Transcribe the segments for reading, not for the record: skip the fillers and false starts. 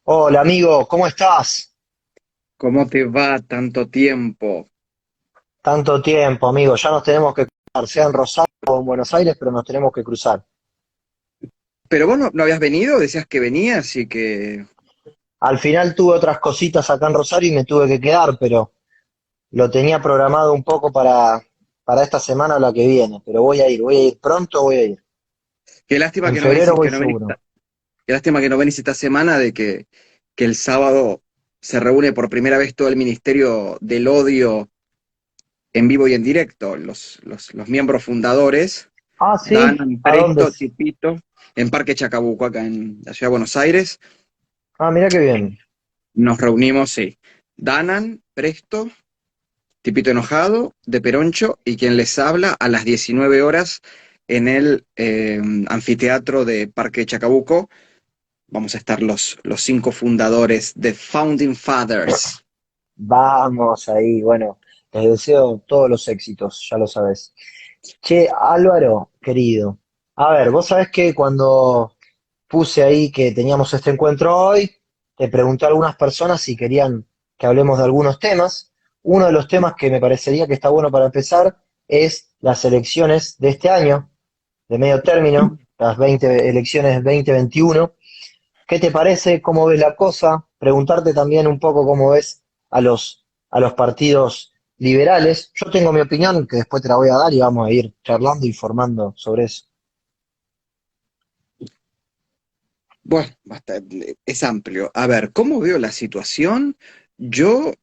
Hola amigo, ¿cómo estás? ¿Cómo te va tanto tiempo? Tanto tiempo, amigo, ya nos tenemos que cruzar, sea en Rosario o en Buenos Aires, pero nos tenemos que cruzar. Pero vos no habías venido, decías que venías y que... Al final tuve otras cositas acá en Rosario y me tuve que quedar, pero lo tenía programado un poco para esta semana o la que viene, pero voy a ir pronto, voy a ir. Qué lástima En que no venís, febrero voy que no venís, seguro. qué lástima que no venís esta semana de que el sábado se reúne por primera vez todo el Ministerio del Odio en vivo y en directo, los miembros fundadores, Ah, sí, Dan, ¿a dónde? Presto, Tipito, en Parque Chacabuco, acá en la ciudad de Buenos Aires. Ah, mira qué bien. Nos reunimos, sí. Danan, Presto, Tipito Enojado, de Peroncho, y quien les habla a las 19 horas en el anfiteatro de Parque Chacabuco. Vamos a estar los cinco fundadores de Founding Fathers. Vamos ahí, bueno, les deseo todos los éxitos, ya lo sabes. Che, Álvaro, querido, a ver, vos sabés que cuando puse ahí que teníamos este encuentro hoy, te pregunté a algunas personas si querían que hablemos de algunos temas. Uno de los temas que me parecería que está bueno para empezar es las elecciones de este año, de medio término, las 20 elecciones 2021. ¿Qué te parece? ¿Cómo ves la cosa? Preguntarte también un poco cómo ves a los partidos liberales. Yo tengo mi opinión, que después te la voy a dar y vamos a ir charlando y formando sobre eso. Bueno, es amplio. A ver, ¿cómo veo la situación? Yo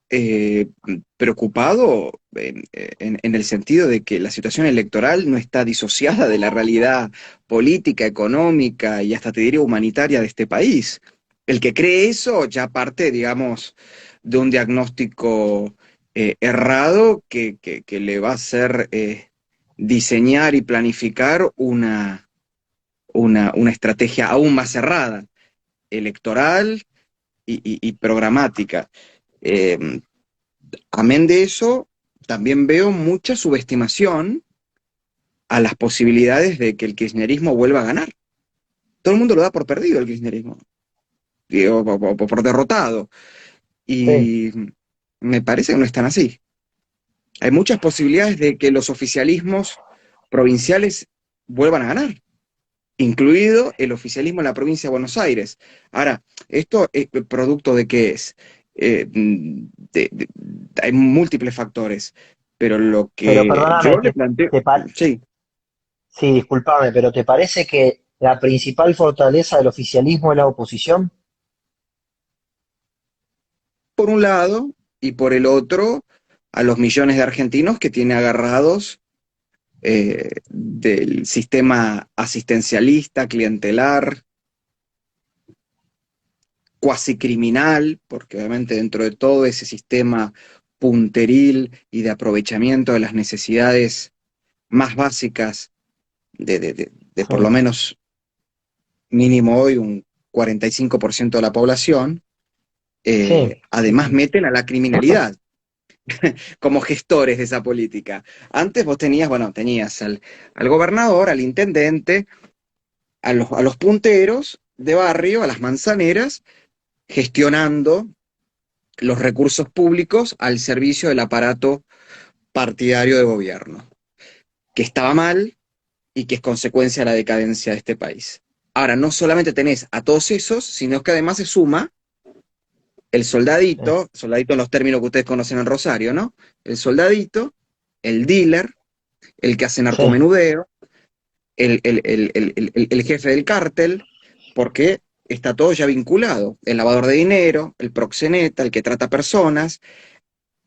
preocupado en el sentido de que la situación electoral no está disociada de la realidad política, económica y hasta te diría humanitaria de este país. El que cree eso ya parte, digamos, de un diagnóstico errado que le va a hacer diseñar y planificar una estrategia aún más cerrada electoral y programática. Eh, Amén de eso, también veo mucha subestimación a las posibilidades de que el kirchnerismo vuelva a ganar. Todo el mundo lo da por perdido el kirchnerismo, digo, por derrotado. Sí, Y me parece que no están así. Hay muchas posibilidades de que los oficialismos provinciales vuelvan a ganar, incluido el oficialismo en la provincia de Buenos Aires. Ahora, ¿esto es producto de qué es? Hay múltiples factores, pero lo pero que yo perdóname, le planteo, sí, sí, discúlpame, pero ¿te parece que la principal fortaleza del oficialismo es la oposición? por un lado, y por el otro, a los millones de argentinos que tiene agarrados del sistema asistencialista, clientelar, cuasi criminal, porque obviamente dentro de todo ese sistema punteril y de aprovechamiento de las necesidades más básicas de Sí, por lo menos mínimo hoy un 45% de la población, sí, sí, además sí. meten a la criminalidad como gestores de esa política. Antes vos tenías, bueno, tenías al gobernador, al intendente, a los punteros de barrio, a las manzaneras, gestionando los recursos públicos al servicio del aparato partidario de gobierno, que estaba mal y que es consecuencia de la decadencia de este país. Ahora, no solamente tenés a todos esos, sino que además se suma Sí, soldadito en los términos que ustedes conocen en Rosario, ¿no? El soldadito, el dealer, el que hace sí, narcomenudeo, el jefe del cártel, porque está todo ya vinculado. El lavador de dinero, el proxeneta, el que trata personas.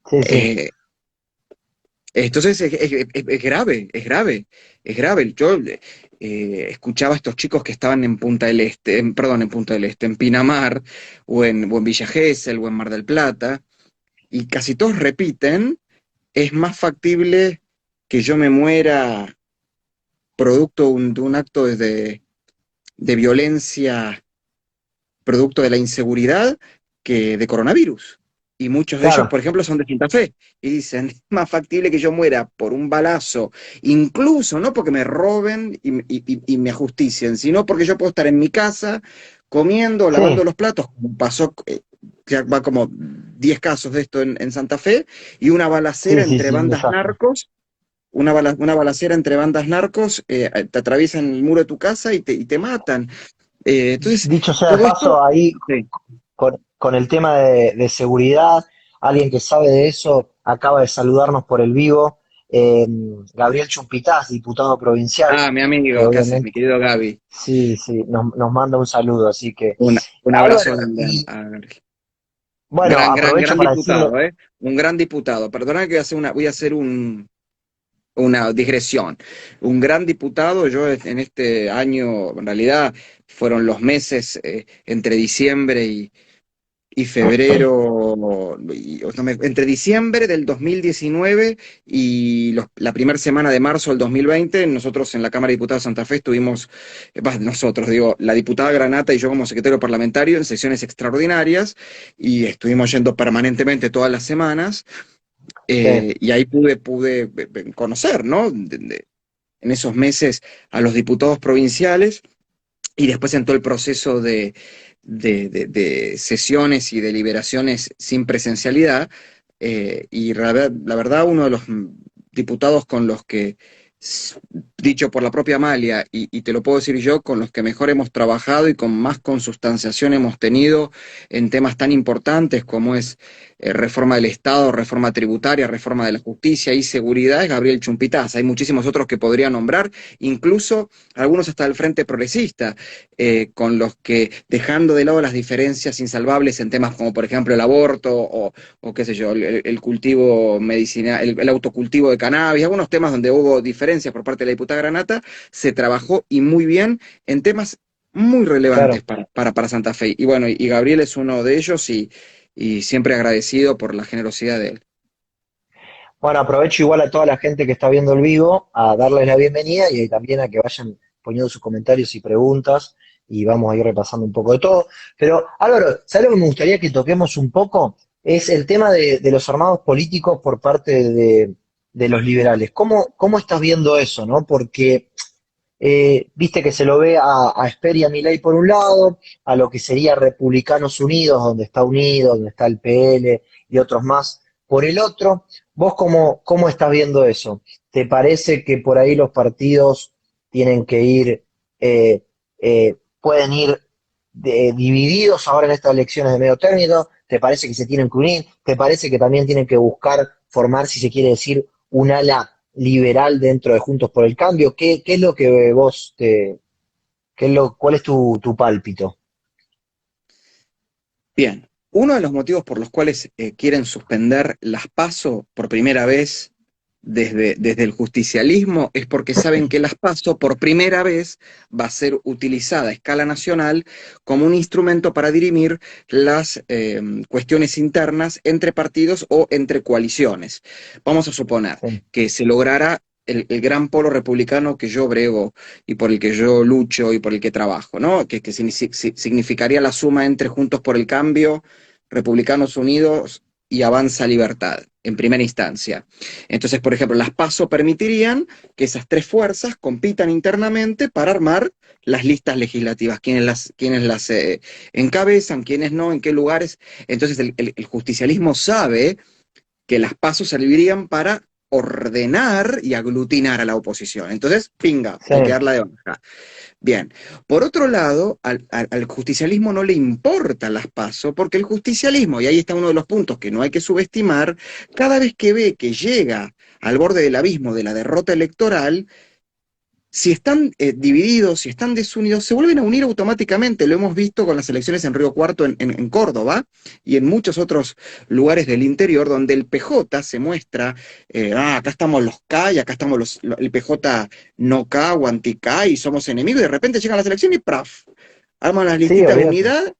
sí, sí. Eh, Entonces es grave, es grave, es grave. Yo escuchaba a estos chicos que estaban en Punta del Este, perdón, en Punta del Este, en Pinamar, o en Villa Gesell, o en Mar del Plata, y casi todos repiten, es más factible que yo me muera producto de un acto de violencia, producto de la inseguridad, que de coronavirus. y muchos de ellos, claro, por ejemplo, son de Santa Fe, y dicen, es más factible que yo muera por un balazo, incluso no porque me roben y me ajusticien, sino porque yo puedo estar en mi casa comiendo, lavando sí, los platos, como pasó, ya va como 10 casos de esto en Santa Fe, y una balacera sí, sí, entre sí, un bandas desastre. narcos, una balacera entre bandas narcos, te atraviesan el muro de tu casa y te matan. Entonces, Dicho sea de todo esto, paso, ahí sí. con el tema de seguridad, alguien que sabe de eso acaba de saludarnos por el vivo, eh, Gabriel Chumpitaz, diputado provincial, Ah, mi que amigo, ¿qué haces, mi obviamente, querido Gaby? sí, sí, nos manda un saludo, así que, Un abrazo Álvaro, grande y a bueno, gran aprovecho para decirle, diputado, ¿eh? Un gran diputado. Perdona que voy a hacer una digresión. Un gran diputado, yo en este año, en realidad, fueron los meses entre diciembre y febrero, no entre diciembre del 2019 y la primera semana de marzo del 2020, nosotros en la Cámara de Diputados de Santa Fe estuvimos, nosotros, digo, la diputada Granata y yo como secretario parlamentario en sesiones extraordinarias y estuvimos yendo permanentemente todas las semanas sí, y ahí pude conocer, ¿no? En esos meses a los diputados provinciales y después en todo el proceso de sesiones y deliberaciones sin presencialidad. Y la verdad, uno de los diputados con los que, dicho por la propia Amalia, y te lo puedo decir yo, con los que mejor hemos trabajado y con más consustanciación hemos tenido en temas tan importantes como es reforma del Estado, reforma tributaria, reforma de la justicia y seguridad, es Gabriel Chumpitaz. Hay muchísimos otros que podría nombrar, incluso algunos hasta del Frente Progresista, con los que, dejando de lado las diferencias insalvables en temas como, por ejemplo, el aborto o qué sé yo, el cultivo medicinal, el autocultivo de cannabis, algunos temas donde hubo diferencias por parte de la diputada Granata, se trabajó y muy bien en temas muy relevantes claro. para Santa Fe. Y bueno, y Gabriel es uno de ellos y siempre agradecido por la generosidad de él. Bueno, aprovecho igual a toda la gente que está viendo el vivo a darles la bienvenida y también a que vayan poniendo sus comentarios y preguntas y vamos a ir repasando un poco de todo. Pero Álvaro, ¿sabes lo que me gustaría que toquemos un poco? Es el tema de los armados políticos por parte de los liberales. ¿Cómo estás viendo eso, no? Porque viste que se lo ve a Esper y a Milei por un lado, a lo que sería Republicanos Unidos, donde está Unidos, donde está el PL y otros más, por el otro. ¿Vos cómo estás viendo eso? ¿Te parece que por ahí los partidos tienen que ir, pueden ir divididos ahora en estas elecciones de medio término? ¿Te parece que se tienen que unir? ¿Te parece que también tienen que buscar formar, si se quiere decir, un ala liberal dentro de Juntos por el Cambio? ¿Qué es lo que vos cuál es tu pálpito? Bien, uno de los motivos por los cuales quieren suspender las PASO por primera vez desde el justicialismo es porque saben que las PASO por primera vez va a ser utilizada a escala nacional como un instrumento para dirimir las cuestiones internas entre partidos o entre coaliciones. Vamos a suponer Sí, que se lograra el gran polo republicano que yo brego y por el que yo lucho y por el que trabajo, ¿no? Que significaría la suma entre Juntos por el Cambio, Republicanos Unidos y Avanza Libertad, en primera instancia. Entonces, por ejemplo, las PASO permitirían que esas tres fuerzas compitan internamente para armar las listas legislativas, quiénes las encabezan, quiénes no, en qué lugares. Entonces, el justicialismo sabe que las PASO servirían para ordenar y aglutinar a la oposición. Entonces, pinga, sí, hay que darla de baja. Bien, por otro lado, al justicialismo no le importan las PASO, porque el justicialismo, y ahí está uno de los puntos que no hay que subestimar, cada vez que ve que llega al borde del abismo de la derrota electoral, si están divididos, si están desunidos, se vuelven a unir automáticamente. Lo hemos visto con las elecciones en Río Cuarto, en Córdoba, y en muchos otros lugares del interior, donde el PJ se muestra, acá estamos los K y acá estamos el PJ no K o anti-K y somos enemigos, y de repente llegan las elecciones y ¡praf! Arman las sí, listitas de olvídate. unidad.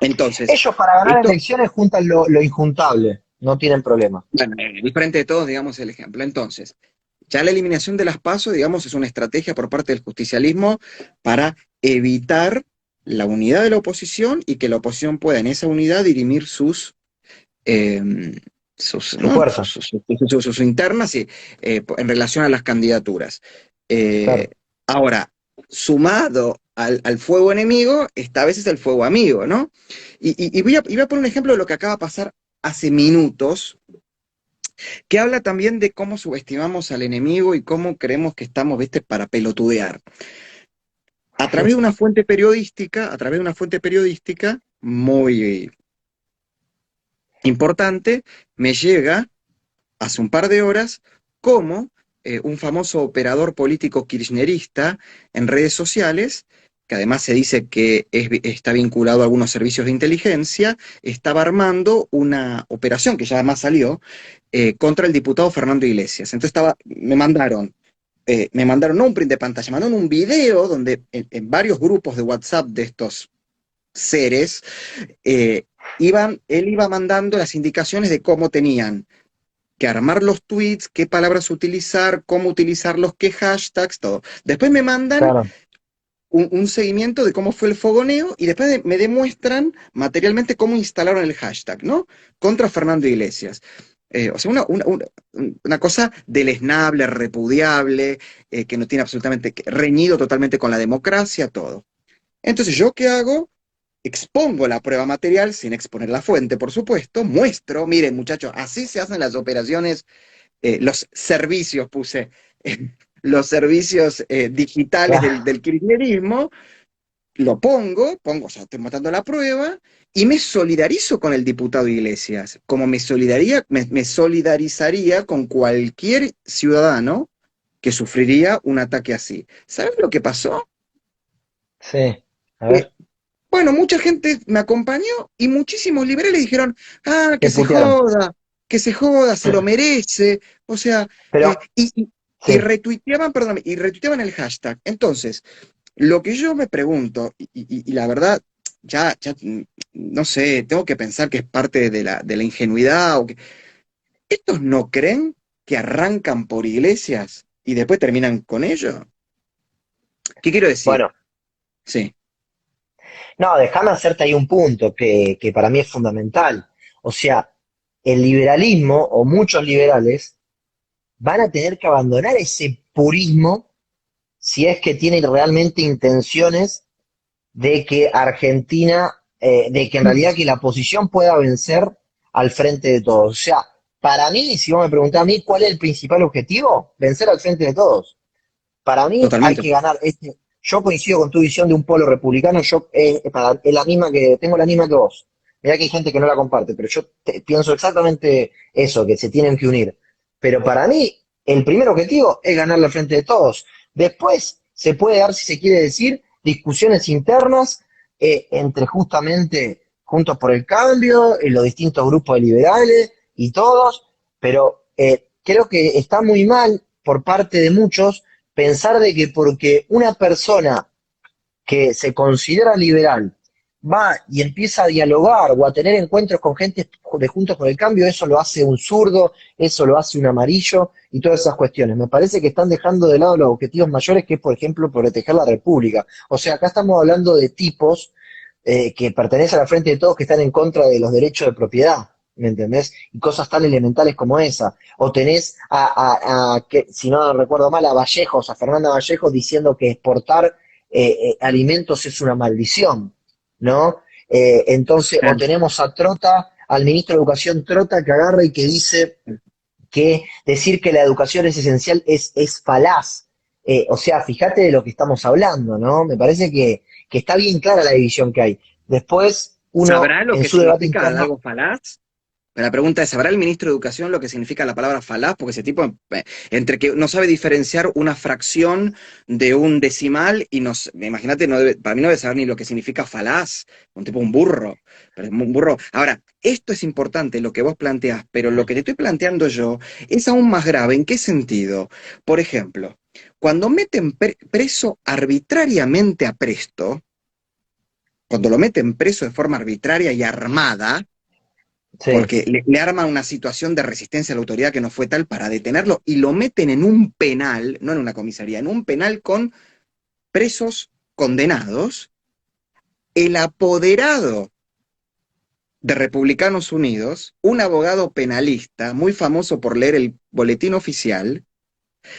Entonces, Ellos para ganar esto, elecciones juntan lo injuntable, no tienen problema. bueno, diferente de todos, digamos el ejemplo. Entonces, ya la eliminación de las PASO, digamos, es una estrategia por parte del justicialismo para evitar la unidad de la oposición y que la oposición pueda en esa unidad dirimir sus eh, sus, Su ¿no? fuerza, sus internas en relación a las candidaturas. Eh, claro. ahora, sumado al fuego enemigo, está a veces el fuego amigo, ¿no? Y voy a poner un ejemplo de lo que acaba de pasar hace minutos, que habla también de cómo subestimamos al enemigo y cómo creemos que estamos, ¿viste?, para pelotudear. A través de una fuente periodística muy importante, me llega hace un par de horas cómo un famoso operador político kirchnerista en redes sociales, que además se dice que está vinculado a algunos servicios de inteligencia, estaba armando una operación que ya además salió contra el diputado Fernando Iglesias. Entonces me mandaron no un print de pantalla, me mandaron un video donde en varios grupos de WhatsApp de estos seres, eh, él iba mandando las indicaciones de cómo tenían que armar los tweets, qué palabras utilizar, cómo utilizarlos, qué hashtags, todo. Después me mandan Claro, un seguimiento de cómo fue el fogoneo y después me demuestran materialmente cómo instalaron el hashtag, ¿no? Contra Fernando Iglesias. O sea, una cosa deleznable, repudiable, que no tiene absolutamente, reñido totalmente con la democracia, todo. Entonces, ¿yo qué hago? Expongo la prueba material sin exponer la fuente, por supuesto, muestro, miren muchachos, así se hacen las operaciones, los servicios, puse, los servicios digitales claro. del kirchnerismo, lo pongo, o sea, estoy mostrando la prueba, y me solidarizo con el diputado Iglesias, como me solidarizaría con cualquier ciudadano que sufriría un ataque así. ¿Sabes lo que pasó? Sí, a Eh, ver, Bueno, mucha gente me acompañó y muchísimos liberales dijeron, te putearon. que se joda, se lo merece. O sea, Pero, y sí, retuiteaban, perdón, y retuiteaban el hashtag. Entonces, lo que yo me pregunto, y la verdad, no sé, tengo que pensar que es parte de la ingenuidad, ¿estos no creen que arrancan por iglesias y después terminan con ello? ¿Qué quiero decir? bueno, Sí, no, déjame hacerte ahí un punto que para mí es fundamental. O sea, el liberalismo o muchos liberales van a tener que abandonar ese purismo si es que tienen realmente intenciones de que Argentina, de que en realidad que la oposición pueda vencer al frente de todos. O sea, para mí, si vos me preguntás a mí cuál es el principal objetivo, vencer al frente de todos. Para mí hay totalmente. que ganar. Yo coincido con tu visión de un polo republicano, yo es la misma que, tengo la misma que vos. Mirá que hay gente que no la comparte, pero yo pienso exactamente eso, que se tienen que unir. Pero para mí, el primer objetivo es ganar al frente de todos. Después se puede dar, si se quiere decir, discusiones internas entre justamente Juntos por el Cambio, los distintos grupos de liberales y todos, pero creo que está muy mal por parte de muchos pensar de que porque una persona que se considera liberal va y empieza a dialogar o a tener encuentros con gente de Juntos por el Cambio, eso lo hace un zurdo, eso lo hace un amarillo y todas esas cuestiones. Me parece que están dejando de lado los objetivos mayores, que es, por ejemplo, proteger la República. O sea, acá estamos hablando de tipos que pertenecen al frente de todos que están en contra de los derechos de propiedad. ¿Me entendés? Y cosas tan elementales como esa. O tenés que, si no recuerdo mal, a Vallejos, a Fernanda Vallejos, diciendo que exportar alimentos es una maldición, ¿no? Entonces, o tenemos a Trota, al ministro de Educación Trota, que agarra y que dice que decir que la educación es esencial es falaz. O sea, fíjate de lo que estamos hablando, ¿no? Me parece que está bien clara la división que hay. Después, uno ¿Sabrá lo en que su debate significa interno, algo falaz? La pregunta es, ¿sabrá el ministro de Educación lo que significa la palabra falaz? Porque ese tipo, entre que no sabe diferenciar una fracción de un decimal y imagínate, para mí no debe saber ni lo que significa falaz, un tipo un burro, pero es un burro. Ahora, esto es importante, lo que vos planteás, pero lo que te estoy planteando yo es aún más grave. ¿En qué sentido? Por ejemplo, cuando meten preso arbitrariamente a Presto, cuando lo meten preso de forma arbitraria y armada, sí, porque le arman una situación de resistencia a la autoridad que no fue tal para detenerlo y lo meten en un penal, no en una comisaría, en un penal con presos condenados, el apoderado de Republicanos Unidos, un abogado penalista muy famoso por leer el boletín oficial,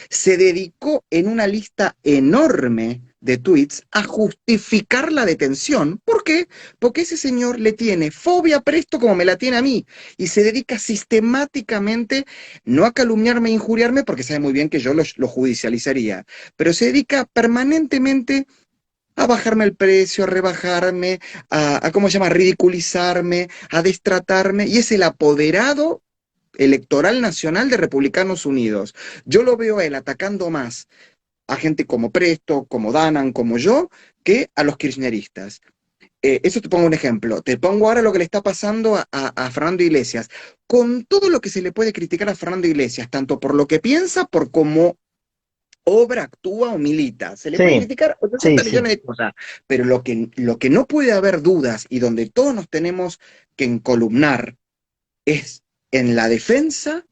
se dedicó en una lista enorme de tweets a justificar la detención. ¿Por qué? Porque ese señor le tiene fobia a Presto como me la tiene a mí y se dedica sistemáticamente no a calumniarme e injuriarme porque sabe muy bien que yo lo judicializaría, pero se dedica permanentemente a bajarme el precio, a rebajarme, ¿cómo se llama?, a ridiculizarme, a destratarme, y es el apoderado electoral nacional de Republicanos Unidos. Yo lo veo a él atacando más a gente como Presto, como Danan, como yo, que a los kirchneristas. Eso te pongo un ejemplo. Te pongo ahora lo que le está pasando a Fernando Iglesias. Con todo lo que se le puede criticar a Fernando Iglesias, tanto por lo que piensa, por cómo obra, actúa o milita. Se le puede Sí, criticar sí, 800 sí. millones de cosas, pero lo que no puede haber dudas y donde todos nos tenemos que encolumnar es en la defensa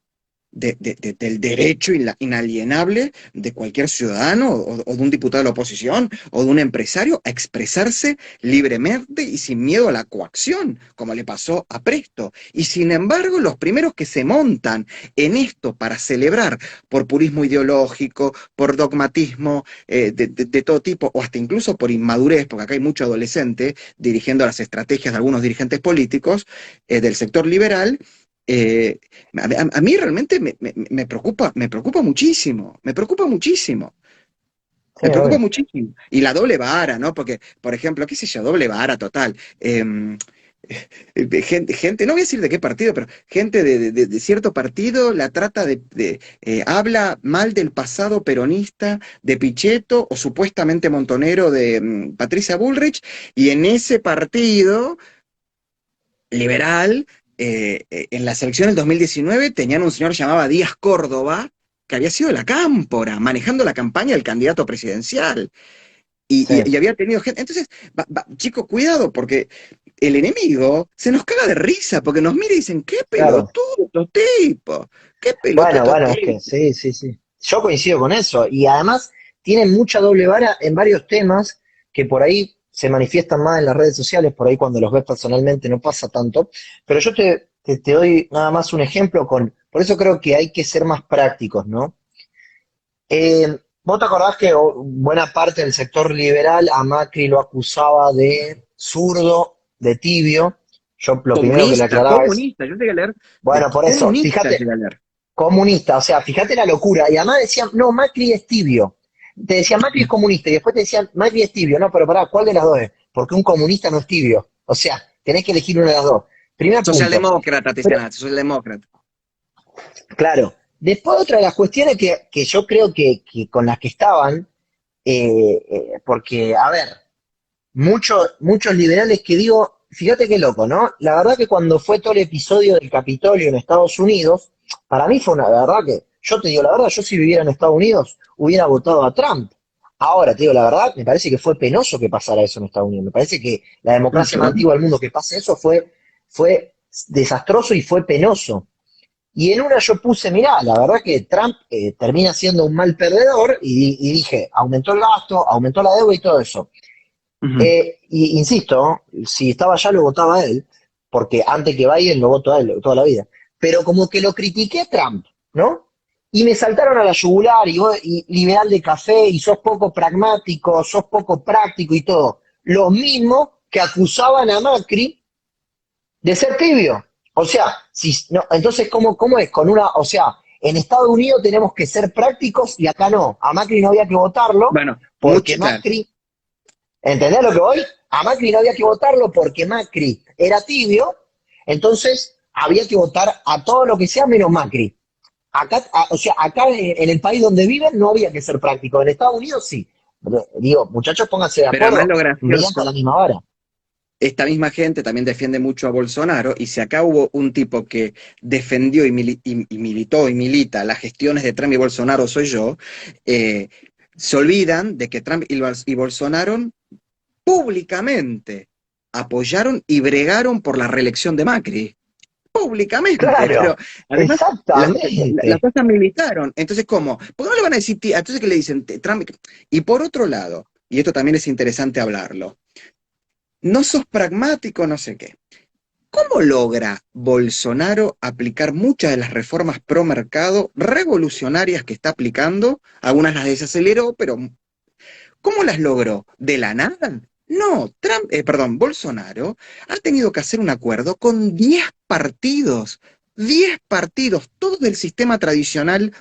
del derecho inalienable de cualquier ciudadano o de un diputado de la oposición o de un empresario a expresarse libremente y sin miedo a la coacción, como le pasó a Presto. Y sin embargo, los primeros que se montan en esto para celebrar por purismo ideológico, por dogmatismo de todo tipo, o hasta incluso por inmadurez, porque acá hay mucho adolescente dirigiendo las estrategias de algunos dirigentes políticos del sector liberal, eh, a mí realmente me preocupa muchísimo, me preocupa muchísimo, Sí, me preocupa obvio. muchísimo. Y la doble vara, ¿no? Porque, por ejemplo, qué sé yo, doble vara total. Gente, no voy a decir de qué partido, pero gente de cierto partido la trata habla mal del pasado peronista de Pichetto o supuestamente montonero de Patricia Bullrich, y en ese partido liberal, en las elecciones del 2019 tenían un señor llamado Díaz Córdoba, que había sido la cámpora, manejando la campaña del candidato presidencial, Sí. y había tenido gente. Entonces, chicos, cuidado, porque el enemigo se nos caga de risa, porque nos mira y dicen, qué Claro. pelotudo estos tipos, qué pelotudo Bueno, estos bueno, es que tipos. sí, sí, sí. Yo coincido con eso. Y además tienen mucha doble vara en varios temas que por ahí se manifiestan más en las redes sociales, por ahí cuando los ves personalmente no pasa tanto. Pero yo te doy nada más un ejemplo por eso creo que hay que ser más prácticos, ¿no? ¿Vos te acordás que buena parte del sector liberal a Macri lo acusaba de zurdo, de tibio? Yo lo primero que le Comunista, aclaraba es, comunista, yo llegué a leer de bueno, por eso, comunista, fíjate, llegué a leer. comunista, o sea, fíjate la locura. Y además decían, no, Macri es tibio. Te decían Macri es comunista y después te decían Macri es tibio. No, pero pará, ¿cuál de las dos es? Porque un comunista no es tibio. O sea, tenés que elegir una de las dos. Primer punto. Socialdemócrata, te Pero, decían, socialdemócrata. claro, después otra de las cuestiones que yo creo que con las que estaban, porque, a ver, muchos liberales que digo, fíjate qué loco, ¿no? La verdad que cuando fue todo el episodio del Capitolio en Estados Unidos, para mí fue una la verdad que, yo te digo la verdad, yo si viviera en Estados Unidos hubiera votado a Trump. Ahora, te digo la verdad, me parece que fue penoso que pasara eso en Estados Unidos. Me parece que la democracia más antigua del mundo que pase eso fue desastroso y fue penoso. Y en una yo puse, mirá, la verdad que Trump termina siendo un mal perdedor y dije, aumentó el gasto, aumentó la deuda y todo eso. Ujú. Y insisto, si estaba allá lo votaba a él, porque antes que Biden lo voto a él toda la vida. Pero como que lo critiqué a Trump, ¿no? Y me saltaron a la yugular y liberal de café y sos poco pragmático, sos poco práctico y todo. Los mismos que acusaban a Macri de ser tibio. O sea, si, no, entonces, ¿cómo es? Con una, o sea, en Estados Unidos tenemos que ser prácticos y acá no. A Macri no había que votarlo Bueno, porque claro. Macri. ¿Entendés lo que voy? A Macri no había que votarlo porque Macri era tibio, entonces había que votar a todo lo que sea menos Macri. Acá, o sea, acá en el país donde viven no había que ser práctico. En Estados Unidos sí. Digo, muchachos, pónganse de Pero además acuerdo, lo miran con gracioso, la misma vara. esta misma gente también defiende mucho a Bolsonaro, y si acá hubo un tipo que defendió y militó y milita las gestiones de Trump y Bolsonaro, soy yo, eh, se olvidan de que Trump y Bolsonaro públicamente apoyaron y bregaron por la reelección de Macri. Públicamente, pero Claro, además las exactamente. cosas militaron. Entonces, ¿cómo? ¿Por qué no le van a decir, entonces qué le dicen? Trump? Y por otro lado, y esto también es interesante hablarlo, no sos pragmático, no sé qué. ¿Cómo logra Bolsonaro aplicar muchas de las reformas pro mercado revolucionarias que está aplicando? Algunas las desaceleró, pero ¿cómo las logró? ¿De la nada? No, Bolsonaro ha tenido que hacer un acuerdo con 10 partidos, todos del sistema tradicional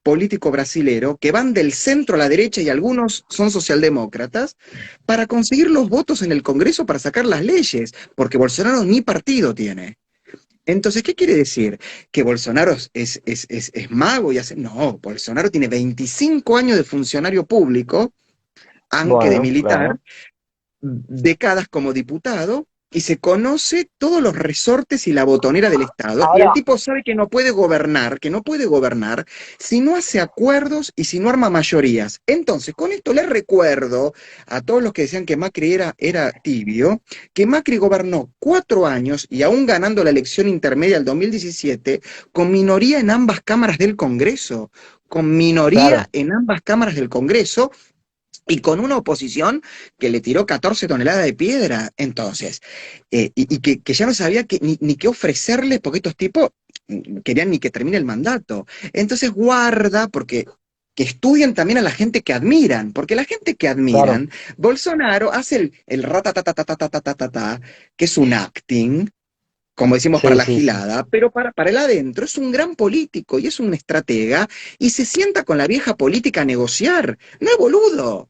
político brasilero, que van del centro a la derecha y algunos son socialdemócratas, para conseguir los votos en el Congreso para sacar las leyes, porque Bolsonaro ni partido tiene. Entonces, ¿qué quiere decir? ¿Que Bolsonaro es mago y hace? No, Bolsonaro tiene 25 años de funcionario público, aunque de Bueno, militar, claro. décadas como diputado, y se conoce todos los resortes y la botonera del Estado, y el Ahora, tipo sabe que no puede gobernar si no hace acuerdos y si no arma mayorías. Entonces, con esto les recuerdo a todos los que decían que Macri era tibio, que Macri gobernó 4 años y aún ganando la elección intermedia del 2017, con minoría en ambas cámaras del Congreso, con minoría claro, en ambas cámaras del Congreso, y con una oposición que le tiró 14 toneladas de piedra, entonces, que ya no sabía ni qué ofrecerles, porque estos tipos querían ni que termine el mandato. Entonces guarda, porque que estudien también a la gente que admiran, porque la gente que claro. admiran, Bolsonaro hace el ratatatatatatatatata, que es un acting, como decimos para Sí, la sí, sí. gilada, pero para el adentro es un gran político y es un estratega y se sienta con la vieja política a negociar, no es boludo.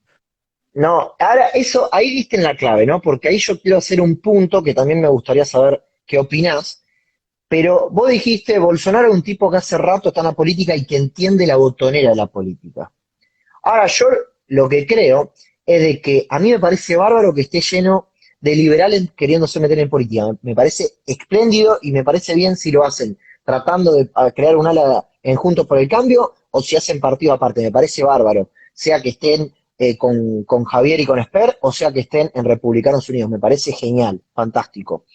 No, ahora eso, ahí diste en la clave, ¿no? Porque ahí yo quiero hacer un punto que también me gustaría saber qué opinás. Pero vos dijiste, Bolsonaro es un tipo que hace rato está en la política y que entiende la botonera de la política. Ahora, yo lo que creo es de que a mí me parece bárbaro que esté lleno de liberales queriéndose meter en política. Me parece espléndido y me parece bien si lo hacen tratando de crear un ala en Juntos por el Cambio o si hacen partido aparte. Me parece bárbaro. Sea que estén con Javier y con Esper o sea que estén en Republicanos Unidos. Me parece genial, fantástico.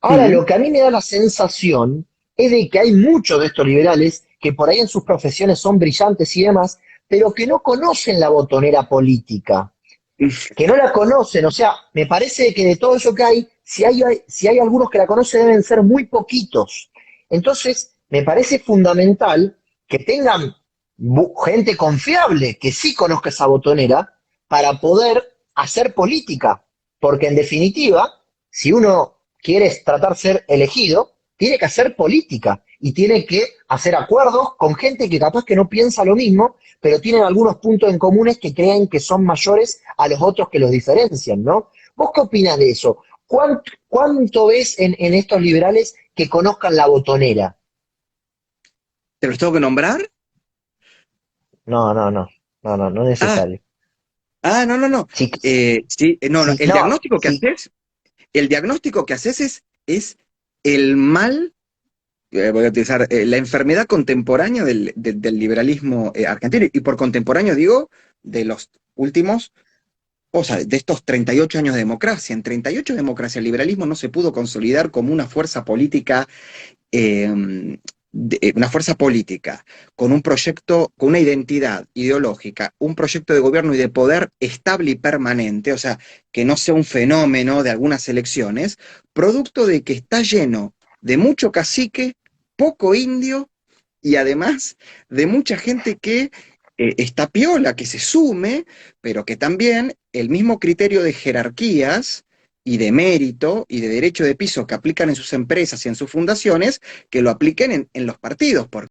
Ahora, Ujú. lo que a mí me da la sensación es de que hay muchos de estos liberales que por ahí en sus profesiones son brillantes y demás, pero que no conocen la botonera política, que no la conocen. O sea, me parece que de todo eso que hay, si hay algunos que la conocen, deben ser muy poquitos. Entonces, me parece fundamental que tengan gente confiable que sí conozca esa botonera para poder hacer política. Porque en definitiva, si uno quiere tratar de ser elegido, tiene que hacer política y tiene que hacer acuerdos con gente que capaz que no piensa lo mismo, pero tienen algunos puntos en comunes que creen que son mayores a los otros que los diferencian, ¿no? ¿Vos qué opinas de eso? ¿Cuánto ves en estos liberales que conozcan la botonera? ¿Te los tengo que nombrar? No, no, no, no, no, no es Ah, necesario. no, no, no. Sí, Sí, no, no. sí, no, sí, El diagnóstico que haces es el mal, voy a utilizar, la enfermedad contemporánea del liberalismo argentino. Y por contemporáneo digo, de los últimos, o sea, de estos 38 años de democracia. En 38 de democracia, el liberalismo no se pudo consolidar como una fuerza política una fuerza política, con un proyecto, con una identidad ideológica, un proyecto de gobierno y de poder estable y permanente, o sea, que no sea un fenómeno de algunas elecciones, producto de que está lleno de mucho cacique, poco indio y además de mucha gente que está piola, que se sume, pero que también el mismo criterio de jerarquías y de mérito y de derecho de piso que aplican en sus empresas y en sus fundaciones, que lo apliquen en los partidos, porque